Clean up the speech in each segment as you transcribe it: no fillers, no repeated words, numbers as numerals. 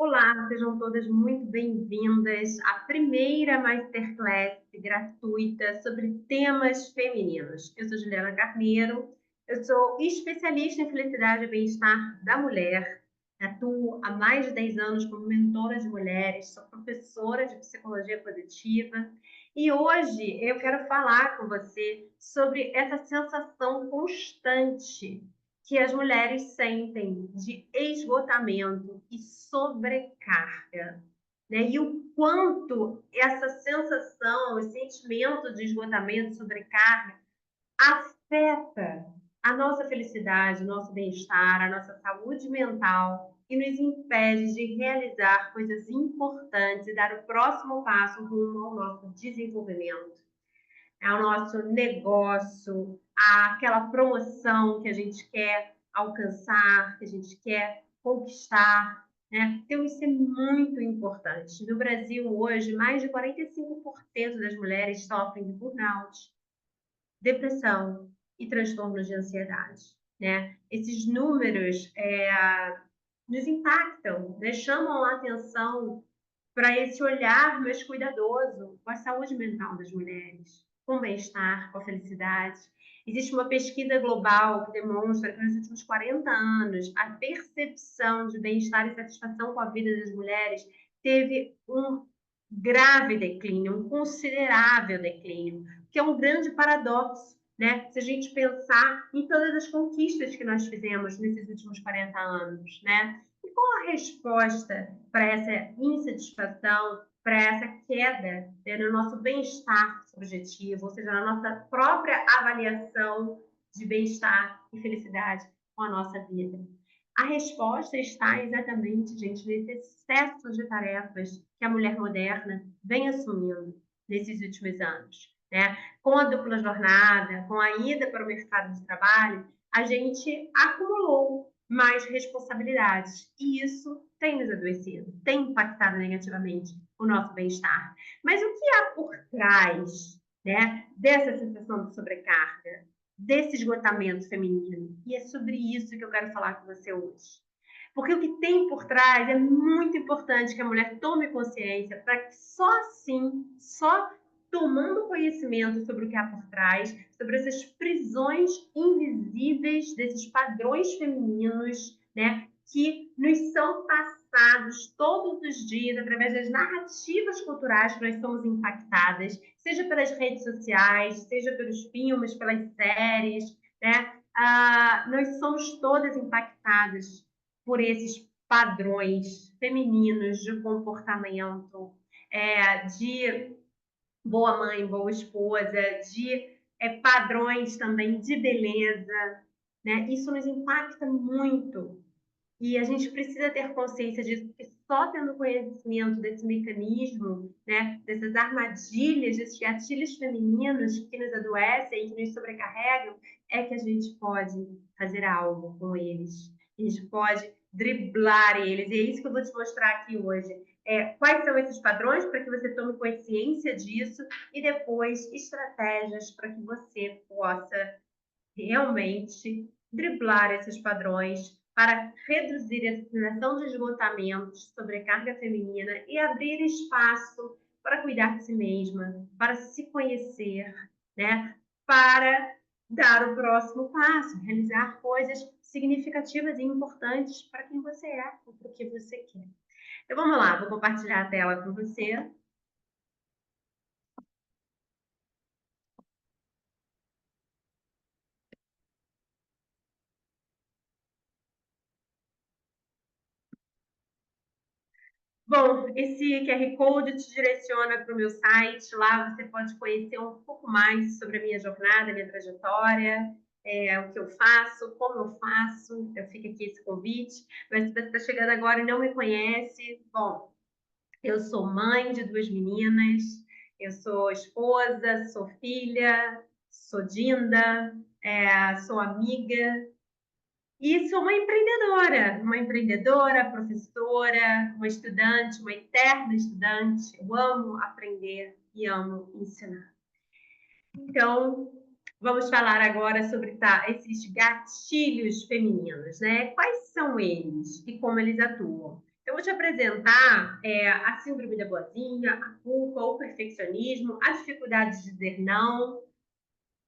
Olá, sejam todas muito bem-vindas à primeira Masterclass gratuita sobre temas femininos. Eu sou Juliana Carneiro, eu sou especialista em felicidade e bem-estar da mulher, atuo há mais de 10 anos como mentora de mulheres, sou professora de psicologia positiva e hoje eu quero falar com você sobre essa sensação constante que as mulheres sentem de esgotamento e sobrecarga, né? E o quanto essa sensação, esse sentimento de esgotamento, sobrecarga, afeta a nossa felicidade, o nosso bem-estar, a nossa saúde mental e nos impede de realizar coisas importantes e dar o próximo passo rumo ao nosso desenvolvimento, ao nosso negócio, àquela promoção que a gente quer alcançar, que a gente quer conquistar, né? Então, isso é muito importante. No Brasil, hoje, mais de 45% das mulheres sofrem de burnout, depressão e transtornos de ansiedade, né? Esses números nos impactam, né? Chamam a atenção para esse olhar mais cuidadoso com a saúde mental das mulheres, com o bem-estar, com a felicidade. Existe uma pesquisa global que demonstra que nos últimos 40 anos a percepção de bem-estar e satisfação com a vida das mulheres teve um grave declínio, um considerável declínio, que é um grande paradoxo, né? Se a gente pensar em todas as conquistas que nós fizemos nesses últimos 40 anos, né? E qual a resposta para essa insatisfação, para essa queda, né, no nosso bem-estar subjetivo, ou seja, na nossa própria avaliação de bem-estar e felicidade com a nossa vida? A resposta está exatamente, gente, nesse excesso de tarefas que a mulher moderna vem assumindo nesses últimos anos, né? Com a dupla jornada, com a ida para o mercado de trabalho, a gente acumulou mais responsabilidades e isso tem nos adoecido, tem impactado negativamente o nosso bem-estar. Mas o que há por trás, né, dessa sensação de sobrecarga, desse esgotamento feminino? E é sobre isso que eu quero falar com você hoje. Porque o que tem por trás é muito importante que a mulher tome consciência para que só assim, só tomando conhecimento sobre o que há por trás, sobre essas prisões invisíveis desses padrões femininos, né, que nos são passados todos os dias através das narrativas culturais que nós somos impactadas, seja pelas redes sociais, seja pelos filmes, pelas séries, né? Nós somos todas impactadas por esses padrões femininos de comportamento, de boa mãe, boa esposa, de padrões também de beleza, né? Isso nos impacta muito e a gente precisa ter consciência disso, porque só tendo conhecimento desse mecanismo, né, dessas armadilhas, desses gatilhos femininos que nos adoecem, que nos sobrecarregam, é que a gente pode fazer algo com eles. A gente pode driblar eles. E é isso que eu vou te mostrar aqui hoje. Quais são esses padrões para que você tome consciência disso e depois estratégias para que você possa realmente driblar esses padrões para reduzir essa sensação de esgotamento, de sobrecarga feminina e abrir espaço para cuidar de si mesma, para se conhecer, né? Para dar o próximo passo, realizar coisas significativas e importantes para quem você é, para o que você quer. Então vamos lá, vou compartilhar a tela com você. Bom, esse QR Code te direciona para o meu site. Lá você pode conhecer um pouco mais sobre a minha jornada, a minha trajetória, o que eu faço, como eu faço. Então, fica aqui esse convite. Mas se você está chegando agora e não me conhece, bom, eu sou mãe de duas meninas, eu sou esposa, sou filha, sou Dinda, sou amiga, e sou uma empreendedora, professora, uma estudante, uma eterna estudante. Eu amo aprender e amo ensinar. Então, vamos falar agora sobre esses gatilhos femininos, né? Quais são eles e como eles atuam? Eu vou te apresentar a síndrome da boazinha, a culpa, o perfeccionismo, a dificuldade de dizer não.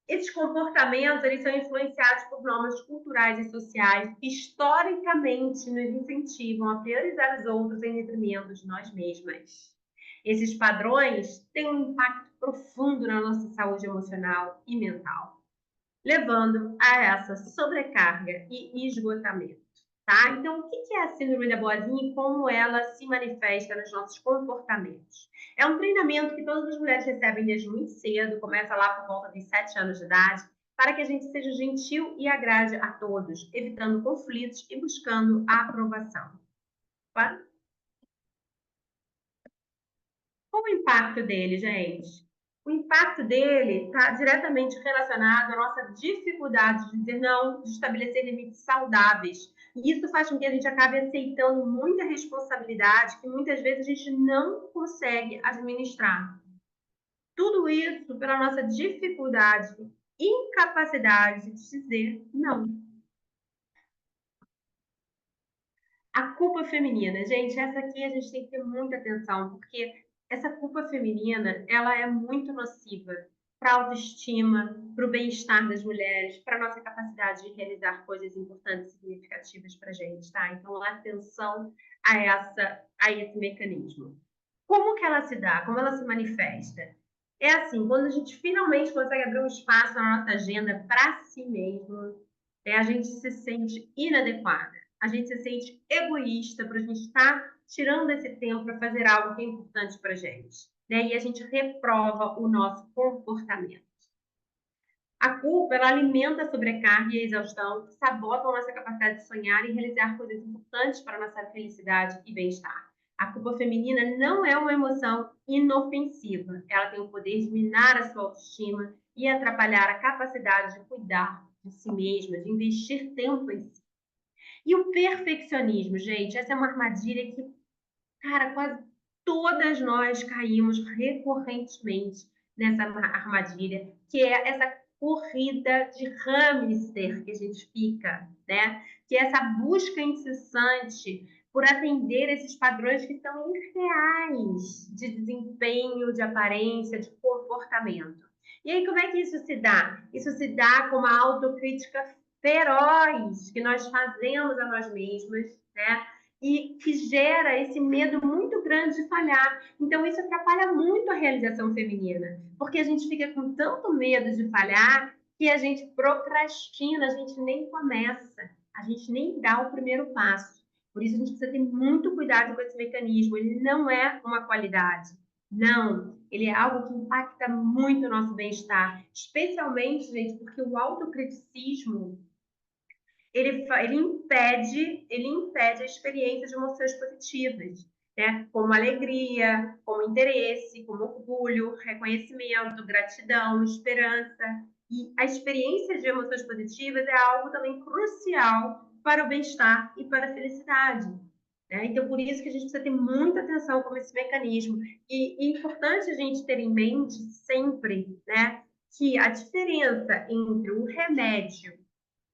Esses comportamentos, eles são influenciados por normas culturais e sociais que historicamente nos incentivam a priorizar os outros em detrimento de nós mesmas. Esses padrões têm um impacto profundo na nossa saúde emocional e mental, levando a essa sobrecarga e esgotamento. Tá? Então, o que é a síndrome da boazinha e como ela se manifesta nos nossos comportamentos? É um treinamento que todas as mulheres recebem desde muito cedo, começa lá por volta de 7 anos de idade, para que a gente seja gentil e agrade a todos, evitando conflitos e buscando a aprovação. Tá? Qual o impacto dele, gente? O impacto dele está diretamente relacionado à nossa dificuldade de dizer não, de estabelecer limites saudáveis. E isso faz com que a gente acabe aceitando muita responsabilidade que muitas vezes a gente não consegue administrar. Tudo isso pela nossa dificuldade, incapacidade de dizer não. A culpa feminina, gente, essa aqui a gente tem que ter muita atenção, porque essa culpa feminina, ela é muito nociva para a autoestima, para o bem-estar das mulheres, para a nossa capacidade de realizar coisas importantes e significativas para a gente, tá? Então, atenção a esse mecanismo. Como que ela se dá? Como ela se manifesta? É assim, quando a gente finalmente consegue abrir um espaço na nossa agenda para si mesmo, a gente se sente inadequada, a gente se sente egoísta por a gente estar tirando esse tempo para fazer algo que é importante para a gente. Né? E a gente reprova o nosso comportamento. A culpa, ela alimenta a sobrecarga e a exaustão, que sabotam a nossa capacidade de sonhar e realizar coisas importantes para a nossa felicidade e bem-estar. A culpa feminina não é uma emoção inofensiva. Ela tem o poder de minar a sua autoestima e atrapalhar a capacidade de cuidar de si mesma, de investir tempo em si. E o perfeccionismo, gente, essa é uma armadilha que, cara, quase todas nós caímos recorrentemente nessa armadilha, que é essa corrida de hamster que a gente fica, né? Que é essa busca incessante por atender esses padrões que são irreais de desempenho, de aparência, de comportamento. E aí, como é que isso se dá? Isso se dá com uma autocrítica feroz que nós fazemos a nós mesmas, né? E que gera esse medo muito grande de falhar. Então, isso atrapalha muito a realização feminina, porque a gente fica com tanto medo de falhar que a gente procrastina, a gente nem começa, a gente nem dá o primeiro passo. Por isso, a gente precisa ter muito cuidado com esse mecanismo. Ele não é uma qualidade. Não, ele é algo que impacta muito o nosso bem-estar, especialmente, gente, porque o autocriticismo ele impede a experiência de emoções positivas, né? Como alegria, como interesse, como orgulho, reconhecimento, gratidão, esperança. E a experiência de emoções positivas é algo também crucial para o bem-estar e para a felicidade. Né? Então, por isso que a gente precisa ter muita atenção com esse mecanismo. E é importante a gente ter em mente sempre, né, que a diferença entre o remédio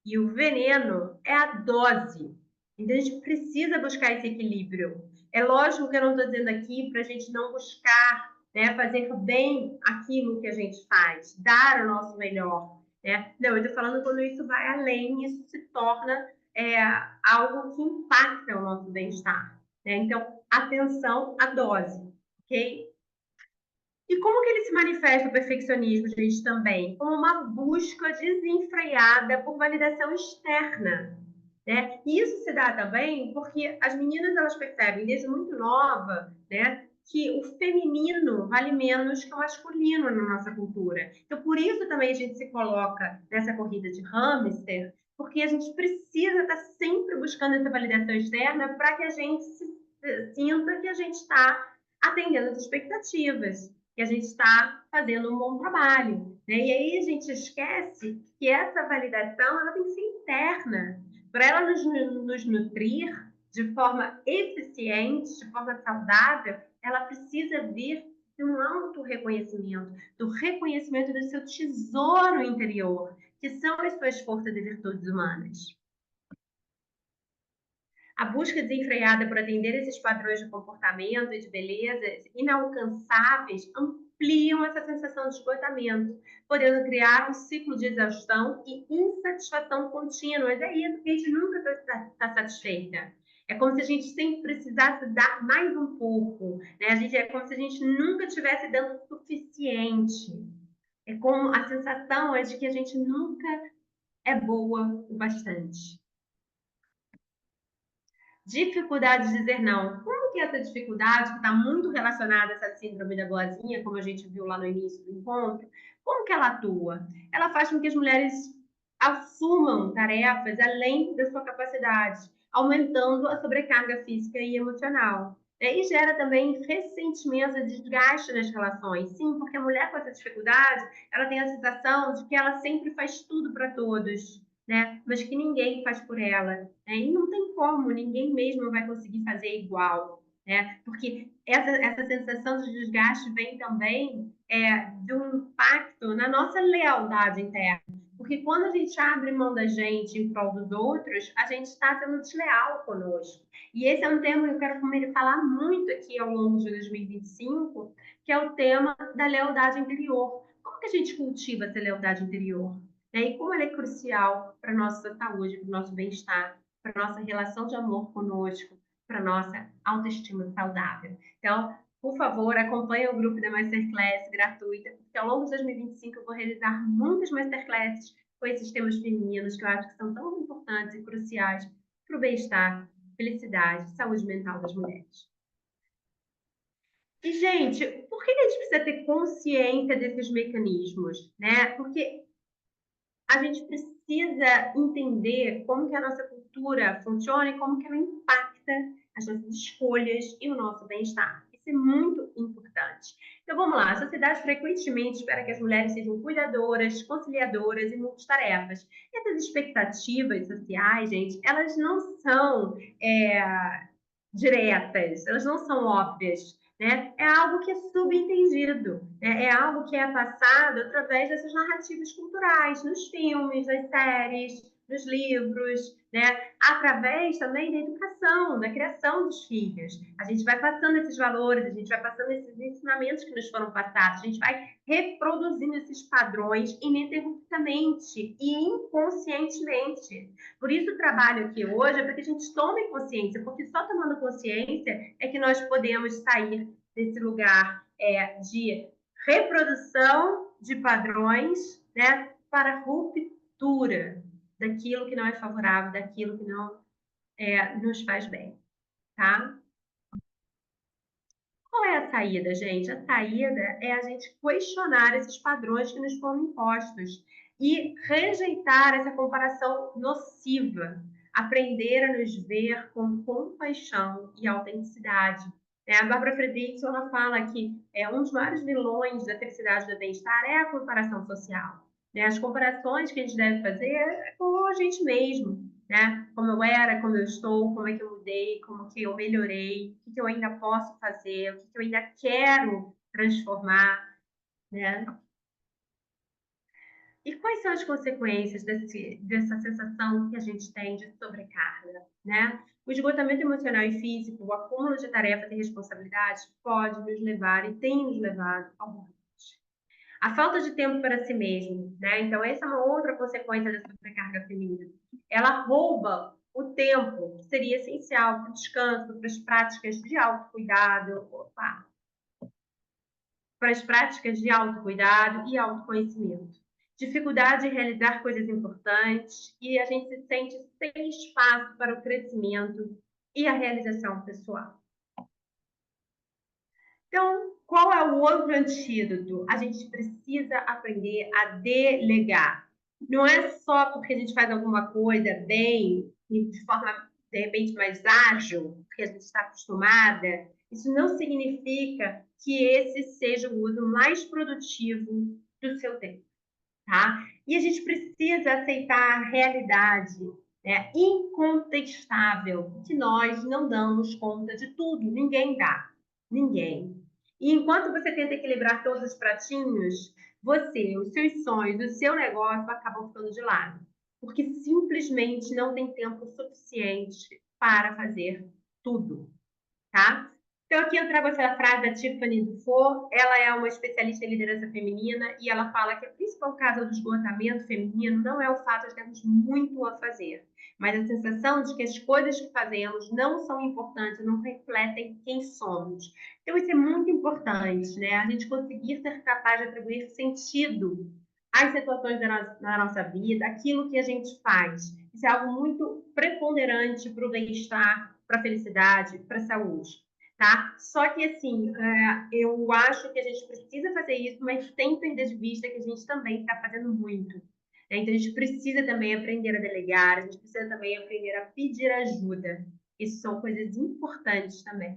e o veneno é a dose. Então, a gente precisa buscar esse equilíbrio. É lógico que eu não estou dizendo aqui para a gente não buscar, né, fazer bem aquilo que a gente faz, dar o nosso melhor. Né? Não, eu estou falando quando isso vai além, isso se torna algo que impacta o nosso bem-estar. Né? Então, atenção à dose, ok? E como que ele se manifesta o perfeccionismo, gente, também? Como uma busca desenfreada por validação externa, né? E isso se dá também porque as meninas, elas percebem desde muito nova, né, que o feminino vale menos que o masculino na nossa cultura. Então, por isso também a gente se coloca nessa corrida de hamster, porque a gente precisa estar sempre buscando essa validação externa para que a gente sinta que a gente está atendendo as expectativas, que a gente está fazendo um bom trabalho. Né? E aí a gente esquece que essa validação ela tem que ser interna. Para ela nos nutrir de forma eficiente, de forma saudável, ela precisa vir de um auto-reconhecimento, do reconhecimento do seu tesouro interior, que são as suas forças e virtudes humanas. A busca desenfreada por atender esses padrões de comportamento e de beleza inalcançáveis ampliam essa sensação de esgotamento, podendo criar um ciclo de exaustão e insatisfação contínuas. É isso que a gente nunca está satisfeita. É como se a gente sempre precisasse dar mais um pouco, né? É como se a gente nunca estivesse dando o suficiente. É como a sensação é de que a gente nunca é boa o bastante. Dificuldade de dizer não. Como que essa dificuldade, que está muito relacionada a essa síndrome da boazinha, como a gente viu lá no início do encontro, como que ela atua? Ela faz com que as mulheres assumam tarefas além da sua capacidade, aumentando a sobrecarga física e emocional. E gera também ressentimento e desgaste nas relações. Sim, porque a mulher com essa dificuldade, ela tem a sensação de que ela sempre faz tudo para todos, né? Mas que ninguém faz por ela, né? E não tem como, ninguém mesmo vai conseguir fazer igual, né? Porque essa sensação de desgaste vem também de um impacto na nossa lealdade interna. Porque quando a gente abre mão da gente em prol dos outros, a gente está sendo desleal conosco. E esse é um tema que eu quero falar muito aqui ao longo de 2025, que é o tema da lealdade interior. Como que a gente cultiva essa lealdade interior? E como ela é crucial para a nossa saúde, para o nosso bem-estar, para a nossa relação de amor conosco, para a nossa autoestima saudável. Então, por favor, acompanhe o grupo da Masterclass gratuita, porque ao longo de 2025 eu vou realizar muitas Masterclasses com esses temas femininos que eu acho que são tão importantes e cruciais para o bem-estar, felicidade, saúde mental das mulheres. E, gente, por que a gente precisa ter consciência desses mecanismos, né? Porque a gente precisa entender como que a nossa cultura funciona e como que ela impacta as nossas escolhas e o nosso bem-estar. Isso é muito importante. Então, vamos lá. A sociedade frequentemente espera que as mulheres sejam cuidadoras, conciliadoras e multitarefas. E essas expectativas sociais, gente, elas não são diretas, elas não são óbvias, né? É algo que é subentendido, né? É algo que é passado através dessas narrativas culturais, nos filmes, nas séries, nos livros, né? Através também da educação, da criação dos filhos. A gente vai passando esses valores, a gente vai passando esses ensinamentos que nos foram passados, a gente vai reproduzindo esses padrões ininterruptamente e inconscientemente. Por isso o trabalho aqui hoje é para que a gente tome consciência, porque só tomando consciência é que nós podemos sair desse lugar de reprodução de padrões, né, para ruptura daquilo que não é favorável, daquilo que não nos faz bem, tá? Qual é a saída, gente? A saída é a gente questionar esses padrões que nos foram impostos e rejeitar essa comparação nociva, aprender a nos ver com compaixão e autenticidade. A Bárbara Fredrickson ela fala que um dos maiores vilões da felicidade e do bem-estar é a comparação social. As comparações que a gente deve fazer é com a gente mesmo, né? Como eu era, como eu estou, como é que eu mudei, como que eu melhorei, o que eu ainda posso fazer, o que eu ainda quero transformar, né? E quais são as consequências dessa sensação que a gente tem de sobrecarga, né? O esgotamento emocional e físico, o acúmulo de tarefas e responsabilidades pode nos levar e tem nos levado ao burnout. A falta de tempo para si mesmo, né? Então, essa é uma outra consequência da sobrecarga feminina. Ela rouba o tempo que seria essencial para o descanso, para as práticas de autocuidado, para as práticas de autocuidado e autoconhecimento. Dificuldade em realizar coisas importantes e a gente se sente sem espaço para o crescimento e a realização pessoal. Então, qual é o outro antídoto? A gente precisa aprender a delegar. Não é só porque a gente faz alguma coisa bem e de forma, de repente, mais ágil, porque a gente está acostumada. Isso não significa que esse seja o uso mais produtivo do seu tempo, tá? E a gente precisa aceitar a realidade, né, incontestável que nós não damos conta de tudo. Ninguém dá. Ninguém. E enquanto você tenta equilibrar todos os pratinhos, você, os seus sonhos, o seu negócio acabam ficando de lado. Porque simplesmente não tem tempo suficiente para fazer tudo, tá? Então, aqui eu trago essa frase da Tiffany Dufour. Ela é uma especialista em liderança feminina e ela fala que a principal causa do esgotamento feminino não é o fato de termos muito a fazer, mas a sensação de que as coisas que fazemos não são importantes, não refletem quem somos. Então, isso é muito importante, né? A gente conseguir ser capaz de atribuir sentido às situações da nossa vida, aquilo que a gente faz. Isso é algo muito preponderante para o bem-estar, para a felicidade, para a saúde. Tá? Só que, assim, eu acho que a gente precisa fazer isso, mas sem perder de vista que a gente também está fazendo muito. Né? Então, a gente precisa também aprender a delegar, a gente precisa também aprender a pedir ajuda. Isso são coisas importantes também.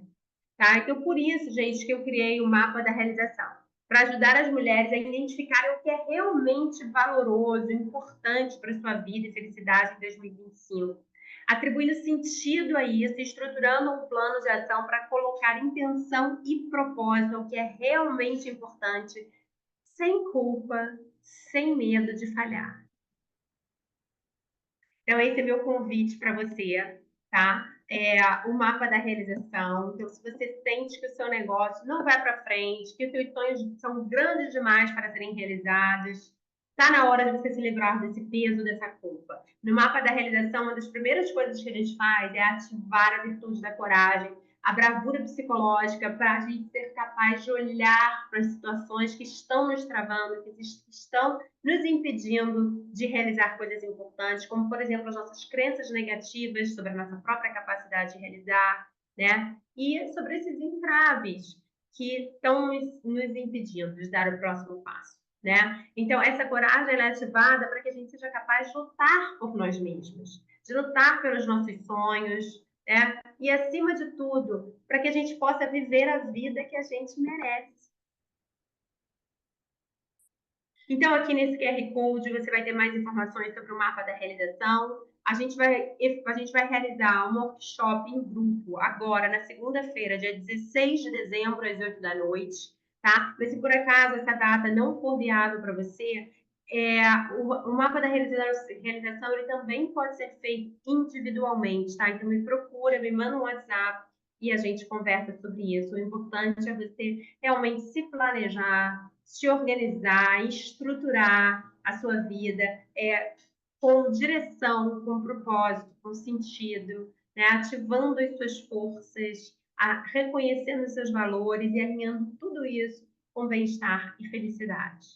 Tá? Então, por isso, gente, que eu criei o mapa da realização, para ajudar as mulheres a identificarem o que é realmente valoroso, importante para a sua vida e felicidade em 2025, atribuindo sentido a isso, estruturando um plano de ação para colocar intenção e propósito ao que é realmente importante, sem culpa, sem medo de falhar. Então, esse é meu convite para você, tá? É o mapa da realização. Então, se você sente que o seu negócio não vai para frente, que os seus sonhos são grandes demais para serem realizados, tá na hora de você se livrar desse peso, dessa culpa. No mapa da realização, uma das primeiras coisas que a gente faz é ativar a virtude da coragem, a bravura psicológica para a gente ser capaz de olhar para as situações que estão nos travando, que estão nos impedindo de realizar coisas importantes, como, por exemplo, as nossas crenças negativas sobre a nossa própria capacidade de realizar, né? E sobre esses entraves que estão nos impedindo de dar o próximo passo, né? Então, essa coragem ela é ativada para que a gente seja capaz de lutar por nós mesmos, de lutar pelos nossos sonhos, né? E, acima de tudo, para que a gente possa viver a vida que a gente merece. Então, aqui nesse QR Code, você vai ter mais informações sobre o mapa da realização. A gente vai realizar um workshop em grupo agora, na segunda-feira, dia 16 de dezembro, às 8 da noite, tá? Mas se por acaso essa data não for viável para você, o mapa da realização ele também pode ser feito individualmente, tá? Então, me procura, me manda um WhatsApp e a gente conversa sobre isso. O importante é você realmente se planejar, se organizar, estruturar a sua vida com direção, com propósito, com sentido, né? Ativando as suas forças, reconhecendo os seus valores e alinhando tudo isso com bem-estar e felicidade.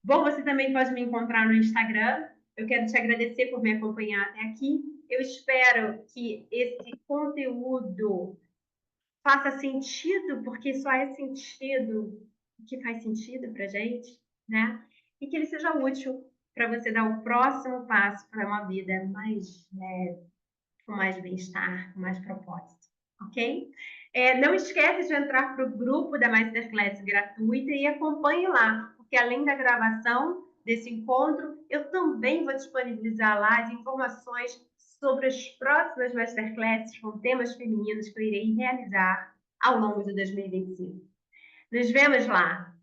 Bom, você também pode me encontrar no Instagram. Eu quero te agradecer por me acompanhar até aqui. Eu espero que esse conteúdo faça sentido, porque só é sentido que faz sentido para gente, né? E que ele seja útil para você dar o próximo passo para uma vida mais leve, com mais bem-estar, com mais propósito, ok? Não esquece de entrar para o grupo da Masterclass gratuita e acompanhe lá, porque além da gravação desse encontro, eu também vou disponibilizar lá as informações sobre as próximas Masterclasses com temas femininos que eu irei realizar ao longo de 2025. Nos vemos lá!